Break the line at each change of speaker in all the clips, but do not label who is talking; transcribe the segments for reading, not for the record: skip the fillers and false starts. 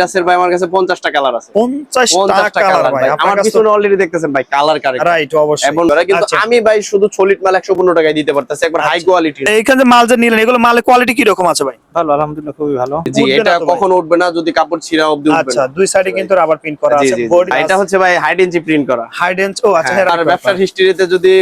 এডিডাসের ভাই আমার কাছে 50টা কালার আছে।
50টা কালার ভাই
আমার পিছনে অলরেডি দেখতেছেন ভাই কালার কারেক্ট।
রাইট, অবশ্যই।
এবং কিন্তু আমি ভাই শুধু সলিড মাল 115 টাকায় দিতে পারতেছি, একবার হাই কোয়ালিটি।
এইখানে যে মাল যে নিলেন এগুলো মালের কোয়ালিটি কি রকম আছে ভাই?
ভালো, আলহামদুলিল্লাহ, খুবই ভালো।
জি, এটা কখনো উঠবে না যদি কাপড় ছিঁড়া অবধি উঠবে না।
আচ্ছা, দুই সাইডে কিন্তু রাবার প্রিন্ট করা
জি
আছে।
জি,
বডি
এটা হচ্ছে ভাই হাইড ইঞ্চি প্রিন্ট করা।
হাইড এন্ড, ও আচ্ছা।
আর ব্যবসার হিস্ট্রিতে যদি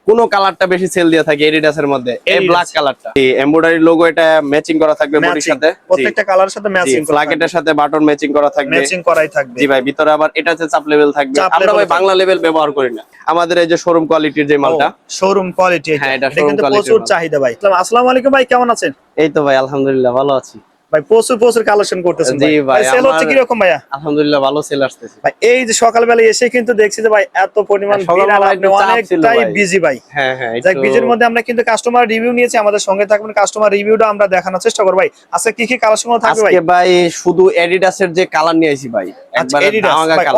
কোন কালারটা বেশি সেল দিয়ে থাকে এডিডাসের মধ্যে এই ব্ল্যাক কালারটা। এই এমব্রয়ডারি লোগো এটা ম্যাচিং করা থাকবে বডির সাথে,
প্রত্যেকটা কালারের সাথে ম্যাচিং করা,
প্লাকেটের সাথে বাটন ম্যাচিং করা থাকবে,
ম্যাচিং করাই থাকবে।
জি ভাই, ভিতরে আবার এটা হচ্ছে চাপ লেভেল থাকবে। আমরা ভাই বাংলা লেভেল ব্যবহার করি না, আমাদের এই যে শোরুম কোয়ালিটির যে মালটা,
শোরুম কোয়ালিটি, এটা কিন্তু প্রচুর চাহিদা ভাই। আসসালামু আলাইকুম ভাই, কেমন আছেন?
এই তো ভাই আলহামদুলিল্লাহ ভালো আছি
ভাই। প্রচুর কালেকশন করতেছেন
জি ভাই।
সেল হচ্ছে কি রকম ভাইয়া?
আলহামদুলিল্লাহ ভালো সেল আসতেছে
ভাই। এই যে সকালবেলা এসে কিন্তু দেখছি যে ভাই এত পরিমাণ ভিড়, আর আপনি অনেকটাই বিজি ভাই।
হ্যাঁ হ্যাঁ,
যাক, বিজির মধ্যে আমরা কিন্তু কাস্টমার রিভিউ নিয়েছি, আমাদের সঙ্গে থাকবেন, কাস্টমার রিভিউটা আমরা দেখানোর চেষ্টা করব ভাই। আজকে কি কালেকশন থাকবে ভাই?
আজকে ভাই শুধু এডিডাসের যে কালার নিয়ে আইছি ভাই,
একবার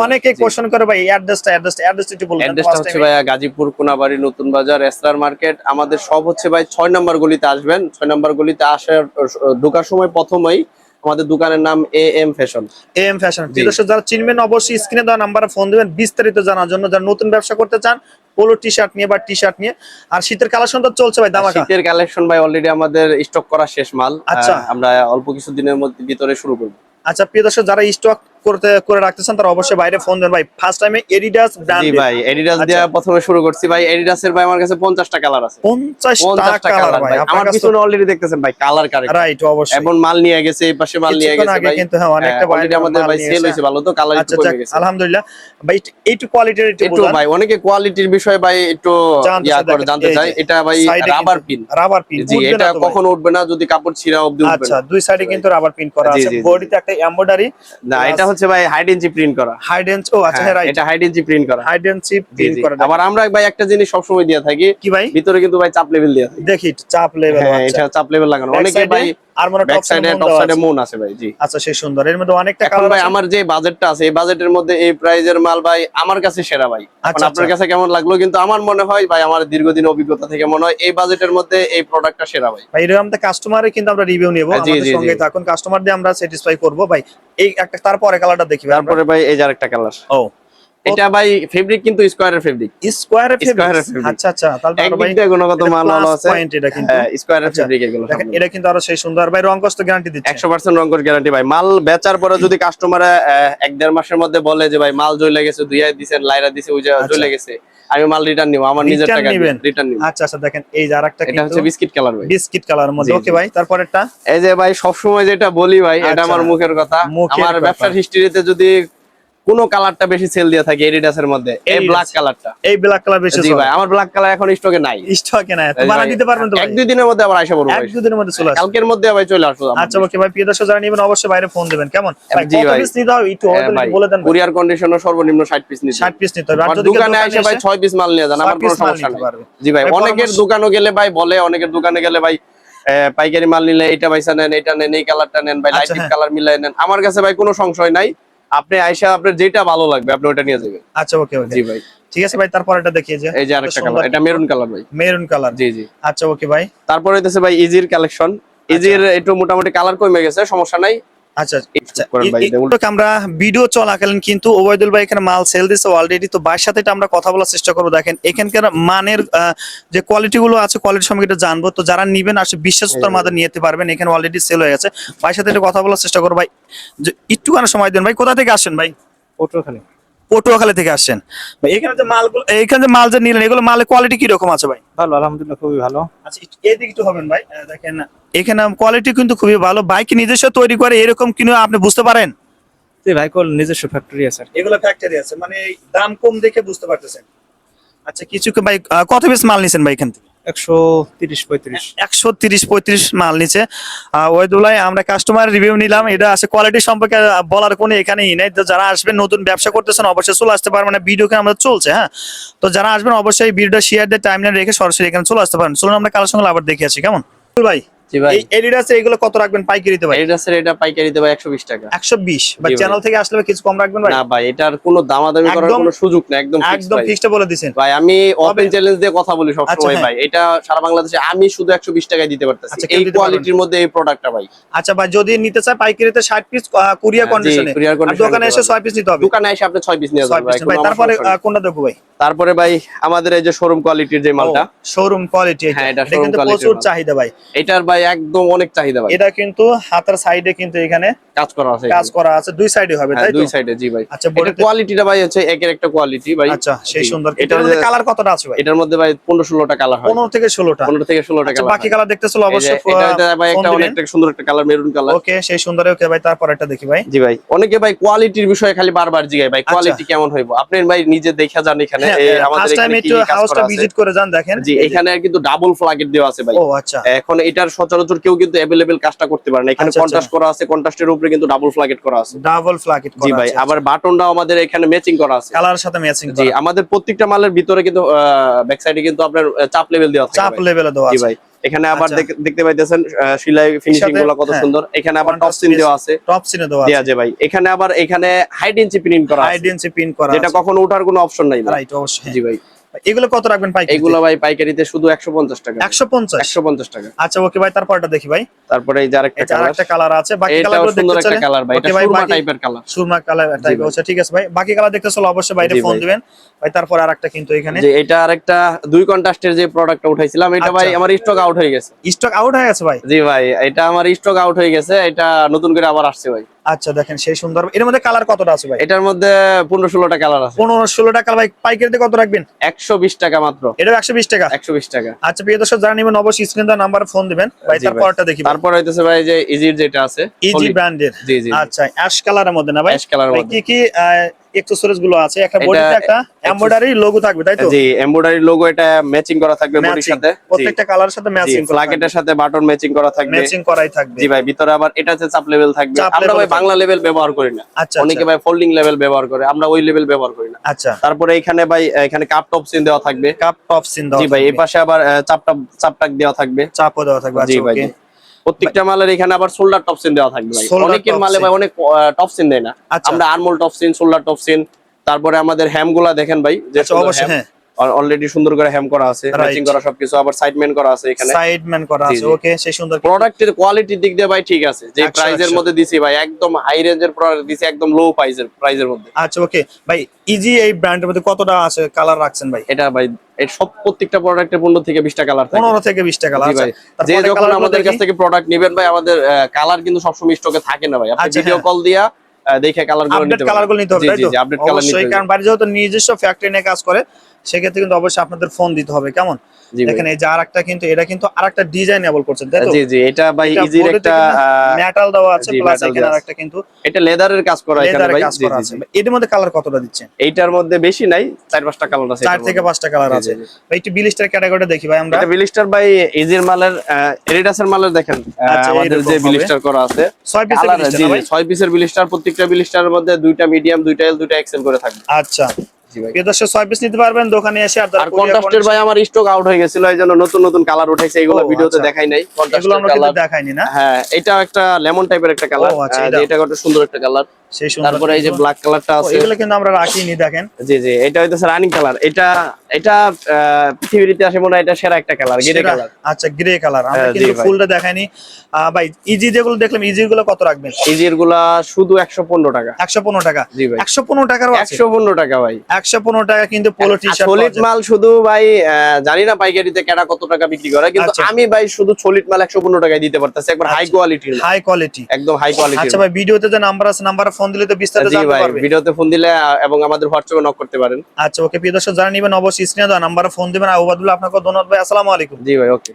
অনেকে কোশ্চেন করে ভাই অ্যাড্রেসটা একটু বলুন।
অ্যাড্রেসটা হচ্ছে ভাই গাজীপুর কোনাবাড়ি নতুন বাজার এসরার মার্কেট। আমাদের সব হচ্ছে ভাই 6 নম্বর গলিতে আসবেন। 6 নম্বর গলিতে আসার ঢোকার সময় প্রথমেই আমাদের দোকানের নাম এএম ফ্যাশন।
এএম ফ্যাশন দর্শক যারা চিনবেন অবশ্যই স্ক্রিনে দেওয়া নাম্বারে ফোন দিবেন বিস্তারিত জানার জন্য। যারা নতুন ব্যবসা করতে চান পোলো টি শার্ট নিয়ে বা টি শার্ট নিয়ে। আর শীতের কালেকশন তো চলছে ভাই ধামাকা।
শীতের কালেকশন ভাই অলরেডি আমাদের স্টক করা শেষ মাল।
আচ্ছা,
আমরা অল্প কিছু দিনের মধ্যে ভিতরে শুরু করব।
আচ্ছা প্রিয় দর্শক, যারা স্টক করে রাখতেছেন তারা অবশ্যই বাইরে ফোন দেন ভাই। ফার্স্ট টাইমে এডিডাস ব্র্যান্ড।
জি ভাই, এডিডাস দিয়ে প্রথমে শুরু করছি ভাই। এডিডাসের ভাই আমার কাছে 50টা কালার আছে।
50টা কালার ভাই
আমার পিছনে অলরেডি দেখতেছেন ভাই কালার কারেক্ট।
রাইট, অবশ্যই।
এবং মাল নিয়ে গেছে, এই পাশে মাল নিয়ে গেছে ভাই।
কিন্তু হ্যাঁ, অনেকটা
অলরেডি আমাদের ভাই সেল হইছে ভালো, তো কালার একটু কমে গেছে
আলহামদুলিল্লাহ ভাই। এইটু কোয়ালিটির
একটু ভাই, অনেকে কোয়ালিটির বিষয় ভাই একটু জানতে চায়। এটা ভাই রাবার পিন। জি, এটা কখনো উঠবে না যদি কাপড় ছিঁড়া অবধি উঠবে না।
আচ্ছা, দুই সাইডে কিন্তু রাবার প্রিন্ট করা আছে। বডিতে একটা এমব্রয়ডারি।
না, এটা হচ্ছে ভাই হাইড ইঞ্চি প্রিন্ট করা।
হাইড এন্ড, ও আচ্ছা, রাইট,
এটা হাইড ইঞ্চি প্রিন্ট করা।
হাইড এন্ড প্রিন্ট করা।
আবার আমরা ভাই একটা জিনিস সব সময় দিয়ে থাকি
কি ভাই?
ভিতরে কিন্তু ভাই চাপ লেভেল দেয়া থাকে।
দেখি চাপ লেভেল।
হ্যাঁ, এটা চাপ লেভেল লাগানো। অনেকে ভাই
আর মনে
ব্যাক সাইডে টপ সাইডে মন আছে ভাই। জি,
আচ্ছা, সেই সুন্দর। এর মধ্যে অনেকটা
এখন
কালার
ভাই আমার যে বাজেটটা আছে এই বাজেটের মধ্যে এই প্রাইজের মাল ভাই আমার কাছে সেরা ভাই। এখন আপনার কাছে কেমন লাগলো, কিন্তু আমার মনে হয় ভাই, আমার দীর্ঘদিন অভিজ্ঞতা থেকে মনে হয় এই বাজেটের মধ্যে এই প্রোডাক্টটা সেরা ভাই।
ভাই এরকম কাস্টমারে কিন্তু আমরা রিভিউ নেব, আমাদের সঙ্গে থাকুন, কাস্টমার দিয়ে আমরা স্যাটিসফাই করব ভাই। এই একটা তারপরে কালারটা দেখি।
তারপরে ভাই এই যে আরেকটা কালার। ও, এটা ভাই ফেব্রিক কিন্তু স্কয়ারের ফেব্রিক।
স্কয়ারের ফেব্রিক। আচ্ছা, তাহলে ভাই
একদিকে গুণগত মান ভালো আছে।
পয়েন্ট এটা কিন্তু
স্কয়ারের ফেব্রিক এগুলো।
দেখেন এটা কিন্তু আরো সেই সুন্দর ভাই। রং কষ্ট গ্যারান্টি দিচ্ছে
100% রং কস গ্যারান্টি ভাই। মাল বেচার পরে যদি কাস্টমার 1-1.5 মাসের মধ্যে বলে যে ভাই মাল জ্বলে গেছে, ধুইয়া দিবেন, লাইরা দিছে, ওই যে জ্বলে গেছে, আমি মাল রিটার্ন নিব, আমার নিজের টাকা দিয়ে রিটার্ন নিব।
আচ্ছা, দেখেন এই যে আরেকটা কিন্তু
এটা হচ্ছে বিস্কিট কালার ভাই।
বিস্কিট কালারের মধ্যে। ওকে ভাই, তারপরেরটা
এই যে ভাই সব সময় যেটা বলি ভাই, এটা আমার মুখের কথা। আমার ব্যবসার হিস্ট্রিতে যদি কোন কালারটা বেশি সেল দিয়ে থাকে এডিডাসের মধ্যে এই ব্ল্যাক কালারটা।
এই ব্ল্যাক কালার বেশি।
জি ভাই, আমার ব্ল্যাক কালার এখন স্টকে নাই।
স্টকে নাই তো বানাই দিতে পারবেন তো ভাই?
1-2 দিনের মধ্যে আবার আইসা পড়বো ভাই।
1-2 দিনের মধ্যে চলে আসবে,
কালকের মধ্যে ভাই চলে আসবে।
আচ্ছা ওকে ভাই। প্রিয় দর্শক যারা নেবেন অবশ্যই বাইরে ফোন দিবেন। কেমন ভাই,
জি
কত
ভাই
পিস নিতে হবে একটু বলে দেন।
কুরিয়ার কন্ডিশনও সর্বনিম্ন 60 পিস নিতে হবে।
60 পিস নিতে হবে। আর যদি
দোকানে এসে ভাই 6 পিস মাল নিয়ে যান, আমার কোনো সমস্যা নেই। জি ভাই, অনেকের দোকানে গেলে ভাই বলে, অনেকের দোকানে গেলে ভাই পাইকারি মাল নিলে এটা পয়সা নেন, এটা নেন, এই কালারটা নেন ভাই, লাইট কালার মিলাই নেন। আমার কাছে ভাই কোনো সংশয় নাই, আপনি আইসা আপনার যেটা ভালো লাগবে আপনি ওটা নিয়ে যাবেন।
আচ্ছা ওকে।
জি ভাই,
ঠিক আছে ভাই। তারপর এটা দেখিয়ে যে
এই যে আরেকটা কালার, এটা মেরুন কালার ভাই।
Maroon colour.
জি।
আচ্ছা ওকে ভাই।
তারপরে হইতেছে ভাই ইজির কালেকশন। ইজির একটু মোটামুটি কালার কমে গেছে, সমস্যা নাই।
আচ্ছা, আমরা ভিডিও চলাকালীন কিন্তু ওবায়দুল ভাই এখানে মাল সেল দিচ্ছে অলরেডি। তো ভাইয়ের সাথে আমরা কথা বলার চেষ্টা করবো। দেখেন এখানকার মানের যে কোয়ালিটি গুলো আছে, কোয়ালিটি সম্পর্কে জানবো। তো যারা নিবেন আসলে বিশ্বাসতার মাধ্যমে নিতে পারবেন। এখানে অলরেডি সেল হয়ে গেছে। ভাইয়ের সাথে একটু কথা বলার চেষ্টা করবো ভাই। একটুখানি সময় দেন ভাই। কোথা থেকে আসছেন ভাই? পটুয়াখালী থেকে আসছেন ভাই। এখানে যে মাল যে নিলেন এগুলো মালের কোয়ালিটি কি রকম আছে ভাই?
ভালো, আলহামদুলিল্লাহ, খুবই ভালো।
আচ্ছা, এদিকে একটু হবেন ভাই। দেখেন এখানে কোয়ালিটি কিন্তু খুবই ভালো। বাইক নিজস্ব তৈরি করে এরকম কিনে আপনি বুঝতে পারেন?
জি ভাই, কোন নিজস্ব ফ্যাক্টরি আছে।
এগুলো ফ্যাক্টরি আছে, মানে দাম কম দেখে বুঝতে পারতেছেন। আচ্ছা, কিছু ভাই কত পিস মাল নিছেন ভাই এখান থেকে?
130-35
মাল নিচে। ওয়াইদুল্লাহ আমরা কাস্টমার রিভিউ নিলাম, এটা আছে কোয়ালিটি সম্পর্কে বলার কোনো এখানেই নাই। তো যারা আসবেন নতুন ব্যবসা করতেছেন অবশ্যই চলে আসতে পারবেন। মানে ভিডিও আমাদের চলছে, হ্যাঁ। তো যারা আসবেন অবশ্যই ভিডিওটা শেয়ার দিয়ে টাইমলাইন রেখে সরাসরি এখানে চলে আসতে পারেন। চলুন আমরা কারোর সঙ্গে আবার দেখে আসি। কেমন ভাই?
জি ভাই।
এই এডিডাস এগুলো কত রাখবেন পাইকারিতে ভাই?
এডিডাসের এটা পাইকারিতে ভাই 120 টাকা।
120 ভাই,
জি ভাই।
চ্যানেল থেকে আসলে কিছু কম রাখবেন ভাই?
না ভাই, এটার কোনো দামাদামি করার
একদম-
কোনো সুযোগ না, একদম ফিক্স
একদম
ভাই।
ফিক্সটা বলে দিছেন
ভাই আমি ওপেন
তবে-
চ্যালেঞ্জ দিয়ে কথা বলি সব
আচ্ছা,
সময়
হ্যাঁ।
ভাই, এটা সারা বাংলাদেশে আমি শুধু 120 টাকায় দিতে পারতেছি
আচ্ছা, কেউ
এই
দিতে পারবেন
কোয়ালিটির মধ্যে এই প্রোডাক্টটা ভাই।
আচ্ছা ভাই, যদি নিতে চায় পাইকারিতে 60 পিস কুরিয়ার
জি,
কন্ডিশনে,
courier
আর
condition
দোকানে
নিতে
এসে
পারবেন।
6 পিস নিতে হবে।
দোকানে এসে আপনি 6 পিস নিয়ে
6
যাবেন ভাই,
পিস
কোনো
ভাই।
আমার
তারপরে
সমস্যা নেই।
কোনটা দেখবো ভাই?
তারপরে ভাই আমাদের এই যে শোরুম কোয়ালিটির যে মালটা,
শোরুম কোয়ালিটি,
হ্যাঁ, এটা
এটা
showroom
কিন্তু
quality-র
প্রচুর
মাল।
চাহিদা ভাই।
এটার ভাই একদম অনেক চাহিদা ভাই,
এটা কিন্তু হাতের সাইডে কিন্তু এখানে
কাজ করা আছে
কাজ
এখানে।
করা আছে, দুই সাইডে হবে
হ্যাঁ,
তাই তো?
দুই সাইডে, জি ভাই।
আচ্ছা,
এটা
বডিতে-
কোয়ালিটিটা ভাই হচ্ছে একের একটা কোয়ালিটি ভাই।
আচ্ছা, সেই
জি।
সুন্দর।
এটার
এটার মধ্যে কালার কতটা আছে ভাই?
এটার মধ্যে ভাই 15-16টা কালার হয়,
15 থেকে 16টা।
15 থেকে 16টা
আচ্ছা,
কালার।
বাকি কালার দেখতেছিল অবশ্যই
এটা ভাই একটা অনেক সুন্দর একটা কালার, মেরুন কালার।
ওকে, সেই সুন্দর। ওকে ভাই, তারপর একটা দেখি ভাই।
জি ভাই, অনেকে ভাই কোয়ালিটির বিষয়ে খালি বারবার জিগায় ভাই কোয়ালিটি কেমন হইব। আপনি ভাই নিজে দেখা যান এখানে আমাদের
ফার্স্ট টাইম
এখানে কি
একটু
কি কাজ
হাউসটা
করা আছে।
ভিজিট করে যান, দেখেন।
জি, এখানে কিন্তু ডাবল ফ্ল্যাগেট দেওয়া আছে ভাই।
ও আচ্ছা,
এখন এটার সচরাচর কেউ কিন্তু अवेलेबल কাজটা করতে পারে না। এখানে
আচ্ছা,
কন্ট্রাস্ট করা আছে, কন্ট্রাস্টের উপরে কিন্তু ডাবল ফ্ল্যাগেট করা আছে।
ডাবল ফ্ল্যাকেট
জি
করা
ভাই,
আছে।
আবার বাটনটাও আমাদের এখানে ম্যাচিং করা আছে।
কালারের সাথে ম্যাচিং
জি,
করা,
আমাদের প্রত্যেকটা মালের ভিতরে কিন্তু ব্যাক সাইডে কিন্তু আপনার চাপ লেভেল দেওয়া থাকে
চাপ
ভাই।
লেভেলে দেওয়া
জি
আছে।
ভাই, এখানে আবার
আচ্ছা।
দেখতে পাইতেছেন সেলাই ফিনিশিং গুলো কত
হ্যাঁ,
সুন্দর। এখানে আবার টপ
contrast
সিন দেওয়া আছে,
টপ সিনে দেওয়া
দেয়া
আছে,
আছে ভাই। এখানে আবার এখানে হাইড ইঞ্চি প্রিন্ট করা আছে,
হাইডেন্সি পিন করা
যেটা
আছে।
কখনো ওঠার কোনো অপশন নাই ভাই।
রাইট, অবশ্যই।
জি ভাই,
এগুলো কত রাখবেন পাইকারি?
এইগুলো ভাই পাইকারিতে শুধু 150 টাকা।
150।
150 টাকা।
আচ্ছা, ওকে ভাই, তারপরটা দেখি ভাই।
তারপরে এই যে আরেকটা
এটা
কালার,
আরেকটা কালার আছে, বাকি
এটাও
কালারগুলো
সুন্দর
দেখতে
একটা
চাইলে
কালার ভাই, এটা
ওকে ভাই,
সুরমা
বাকি
টাইপের কালার।
সুরমা কালার টাইপ
ভাই।
আছে, ঠিক আছে ভাই। বাকি কালার দেখতে চলো অবশ্যই বাইরে
জি
ফোন
ভাই।
দিবেন ভাই। তারপর আরেকটা কিন্তু এখানে
যে এটা আরেকটা 2 কন্ট্রাস্টের যে প্রোডাক্টটা উঠাইছিলাম, এটা ভাই
আচ্ছা।
আমার স্টক আউট হয়ে গেছে।
স্টক আউট হয়ে গেছে ভাই।
জি ভাই, এটা আমার স্টক আউট হয়ে গেছে, এটা নতুন করে আবার আসছে ভাই।
আচ্ছা, দেখেন সেই সুন্দর। এর মধ্যে কালার কতটা আছে ভাই?
এটার মধ্যে 15-16টা কালার আছে।
15-16 টাকা ভাই। পাইকারিতে কত রাখবেন?
120 টাকা মাত্র।
এটা 120 টাকা।
120 টাকা।
আচ্ছা, প্রিয় দর্শক যারা নেবেন অবশ্যই স্ক্রিন দেওয়া নাম্বারে ফোন দিবেন ভাই।
জি ভাই।
তারপরটা দেখি ভাই।
তারপর হইতেছে ভাই যে ইজির যেটা আছে,
ইজি
solid।
ব্র্যান্ডের।
জি জি।
আচ্ছা, অ্যাশ কালারের মধ্যে না ভাই?
অ্যাশ কালারের
ভাই,
মধ্যে।
কি কি অ্যাকসেসরিজ গুলো আছে? একটা বডিতে একটা এমব্রয়ডারি লোগো থাকবে তাই তো?
জি, এমব্রয়ডারি লোগো এটা ম্যাচিং করা থাকবে বডির
ম্যাচিং,
সাথে। জি।
প্রত্যেকটা কালারের সাথে
জি,
ম্যাচিং করা,
ফ্ল্যাগেটের সাথে বাটন ম্যাচিং করা থাকবে।
ম্যাচিং করাই থাকবে।
জি ভাই, ভিতরে আবার এটা হচ্ছে চাপ লেভেল থাকবে।
চাপ
আমরা
level
ভাই
থাকবে।
বাংলা লেভেল ব্যবহার করি না।
আচ্ছা,
অনেকে
আচ্ছা।
ভাই ফোল্ডিং লেভেল ব্যবহার করে, আমরা ওই লেভেল ব্যবহার করি না।
আচ্ছা,
তারপরে এখানে ভাই এখানে কাপ টপ সিন দেওয়া থাকবে।
কাপ টপ সিন দাও।
জি ভাই, এই পাশে আবার চাপটাক দেওয়া থাকবে।
চাপও দেওয়া থাকবে।
জি
আচ্ছা,
ভাই,
ওকে।
জি। প্রত্যেকটা মালের এখানে আবার শোল্ডার টপ সিন দেওয়া থাকবে ভাই।
Shoulder
অনেকের
top
মালে
sin।
ভাই অনেক টপ সিন দেয় না।
আচ্ছা।
আমরা armhole top seam, shoulder top seam, তারপরে আমাদের হ্যাম গুলা দেখেন ভাই, যে
আচ্ছা, অবশ্যই, হ্যাঁ।
অলরেডি সুন্দর করে হ্যাম করা আছে,
Right.
ম্যাচিং করা সবকিছু, আবার সাইডম্যান করা আছে এখানে।
সাইডম্যান করা
জি,
আছে,
জি।
ওকে, সেই সুন্দর।
প্রোডাক্টের কোয়ালিটির দিক দিয়ে ভাই ঠিক আছে, যে
100,
প্রাইজের
100
মধ্যে দিছি ভাই, একদম হাই রেঞ্জের প্রোডাক্ট দিছি, একদম লো প্রাইজের মধ্যে।
আচ্ছা, ওকে ভাই। ইজি এই ব্র্যান্ডের মধ্যে কতটা আছে কালার রাখছেন ভাই?
এটা ভাই এর সব প্রত্যেকটা প্রোডাক্টের 15 থেকে 20টা কালার থাকে।
15 থেকে 20 টাকা কালার।
জি ভাই, যে যখন আমাদের কাছ থেকে প্রোডাক্ট নেবেন ভাই, আমাদের কালার কিন্তু সবসময় স্টকে থাকে না ভাই। আপনি
আচ্ছা,
ভিডিও
হ্যাঁ।
কল দিয়া দেখে কালারগুলো
আপডেট
নিতে
কালারগুলো নিতে হবে
জি
তাই
জি
তো?
জি, আপডেট কালার নিতে
অবশ্যই,
হবে।
কারণ বাড়ি যেহেতু নিজস্ব ফ্যাক্টরি নিয়ে কাজ করে, সেক্ষেত্রে কিন্তু অবশ্যই আপনাদের ফোন দিতে হবে। কেমন?
জি ভাই।
দেখেন এই যে আরেকটা কিন্তু, এটা কিন্তু আরেকটা ডিজাইনেবল করছেন তাই তো?
জি জি, এটা ভাই ইজির একটা
মেটাল দেওয়া আছে,
জি,
প্লাস
metal
এখানে
দেওয়া আছে।
আরেকটা কিন্তু
এটা লেদারের কাজ করা এখানে
লেদারের
ভাই।
কাজ
জি
করা
জি
আছে।
জি।
এটার মধ্যে কালার কতটা দিচ্ছেন?
এইটার মধ্যে বেশি নাই, 4-5টা কালার আছে।
4 থেকে 5টা কালার
জি,
আছে
জি, জি।
ভাই। একটু বিলিস্টার ক্যাটাগরিটা দেখি ভাই আমরা।
এটা বিলিস্টার ভাই ইজির মালের, এডিডাসের মালের দেখেন
আচ্ছা,
আমাদের
এরকম
যে
হবে।
বিলিস্টার করা আছে।
6 পিসের
কালার
বিলিস্টার
জি
না
জি,
ভাই?
6 পিসের বিলিস্টার, প্রত্যেকটা বিলিস্টারের মধ্যে 2টা মিডিয়াম, 2টা এল, 2টা এক্সেল করে থাকবে।
আচ্ছা,
জি ভাই।
প্রিয় দর্শক 6 পিস নিতে পারবেন দোকানে এসে। আর
আর কন্ট্রাস্টের ভাই আমার স্টক আউট হয়ে গেছিল, এই জন্য নতুন নতুন কালার উঠাইছে, এগুলো
ও,
ভিডিওতে
আচ্ছা।
দেখাই নাই।
এগুলো
কন্ট্রাস্টের
আমরা কিন্তু
কালার,
দেখাইনি না।
হ্যাঁ, এটা একটা লেমন টাইপের একটা কালার।
ও, আচ্ছা,
এটা একটা সুন্দর একটা কালার।
সেই সুন্দর।
তারপরে এই যে ব্ল্যাক কালারটা
ও,
আছে।
এগুলো কিন্তু আমরা রাখিনি, দেখেন।
জি জি, এটা হইতেছে রানিং কালার। এটা এটা পৃথিবীর ইতিহাসে মনে হয় এটা সেরা একটা কালার, গ্রে
সেটা-
কালার।
আচ্ছা, গ্রে কালার। আমরা
হ্যাঁ, জি
কিন্তু
ভাই।
ফুলটা দেখাইনি ভাই। ইজি যেগুলো দেখলাম, ইজি গুলো কত রাখবেন?
ইজির গুলা শুধু 115 টাকা।
115 টাকা।
জি ভাই,
115 টাকারও আছে?
115 টাকা ভাই।
115 টাকা কিন্তু পোলো টি-শার্ট
সলিড মাল শুধু ভাই জানি না পাইকারিতে কেডা কত টাকা বিক্রি করে, কিন্তু
আচ্ছা।
আমি ভাই শুধু সলিড মাল 115 টাকায় দিতে পারতেছি, একবার হাই কোয়ালিটির,
হাই কোয়ালিটি।
একদম হাই কোয়ালিটির।
আচ্ছা ভাই, ভিডিওতে যে নাম্বার আছে, নাম্বারে ফোন দিলে তো বিস্তারিত
জি
জানতে
ভাই,
পারবে।
ভিডিওতে ফোন দিলে এবং আমাদের হোয়াটসঅ্যাপে নক করতে পারেন।
আচ্ছা, ওকে, প্রিয় দর্শক যারা নিবেন অবশ্যই স্ক্রিনে দেওয়া নাম্বারে ফোন দিবেন। আর ওবাদুল্লাহ, আপনাকে ধন্যবাদ ভাই। আসসালামু আলাইকুম।
জি ভাই, ওকে।